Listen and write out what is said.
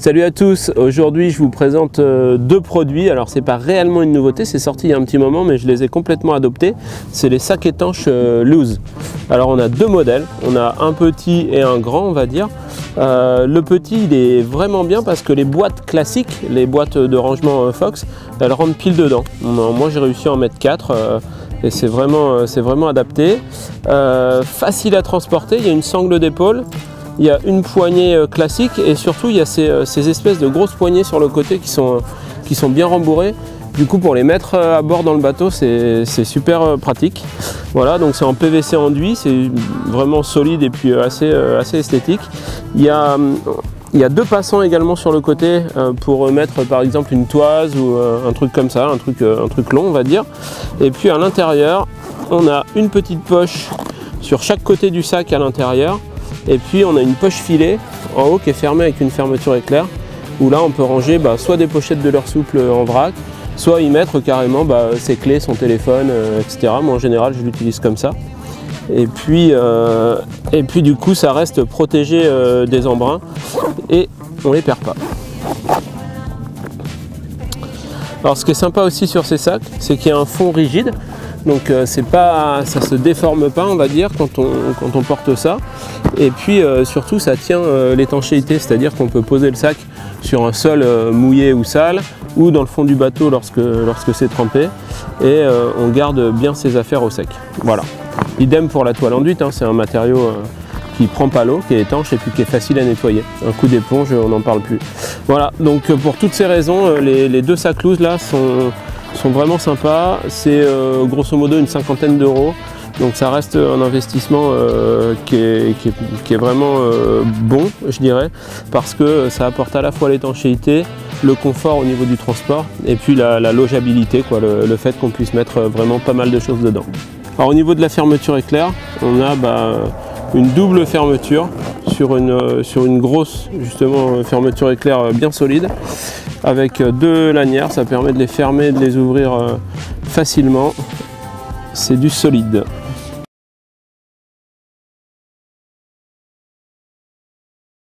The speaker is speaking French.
Salut à tous, aujourd'hui je vous présente deux produits. Alors c'est pas réellement une nouveauté, c'est sorti il y a un petit moment mais je les ai complètement adoptés. C'est les sacs étanches Loose. Alors on a deux modèles, on a un petit et un grand on va dire. Le petit il est vraiment bien parce que les boîtes classiques, les boîtes de rangement Fox, elles rentrent pile dedans. Moi j'ai réussi à en mettre 4 et c'est vraiment adapté. Facile à transporter, il y a une sangle d'épaule. Il y a une poignée classique et surtout il y a ces espèces de grosses poignées sur le côté qui sont bien rembourrées. Du coup pour les mettre à bord dans le bateau c'est super pratique. Voilà, donc c'est en PVC enduit, c'est vraiment solide et puis assez esthétique. Il y a deux passants également sur le côté pour mettre par exemple une toise ou un truc comme ça, un truc long on va dire. Et puis à l'intérieur on a une petite poche sur chaque côté du sac à l'intérieur. Et puis on a une poche filet en haut qui est fermée avec une fermeture éclair où là on peut ranger soit des pochettes de leurre souple en vrac, soit y mettre carrément ses clés, son téléphone, etc. Moi en général je l'utilise comme ça. Et puis du coup ça reste protégé des embruns et on les perd pas. Alors ce qui est sympa aussi sur ces sacs, c'est qu'il y a un fond rigide. Donc ça se déforme pas on va dire quand on porte ça. Et puis surtout ça tient l'étanchéité, c'est-à-dire qu'on peut poser le sac sur un sol mouillé ou sale ou dans le fond du bateau lorsque c'est trempé et on garde bien ses affaires au sec. Voilà. Idem pour la toile enduite, hein, c'est un matériau qui prend pas l'eau, qui est étanche et puis qui est facile à nettoyer. Un coup d'éponge, on n'en parle plus. Voilà, donc pour toutes ces raisons, les deux sacs Loose là sont vraiment sympas. C'est grosso modo une cinquantaine d'euros. Donc ça reste un investissement qui est vraiment bon, je dirais, parce que ça apporte à la fois l'étanchéité, le confort au niveau du transport et puis la logeabilité, quoi, le fait qu'on puisse mettre vraiment pas mal de choses dedans. Alors au niveau de la fermeture éclair, on a une double fermeture sur une grosse justement fermeture éclair bien solide avec deux lanières, ça permet de les fermer et de les ouvrir facilement. C'est du solide.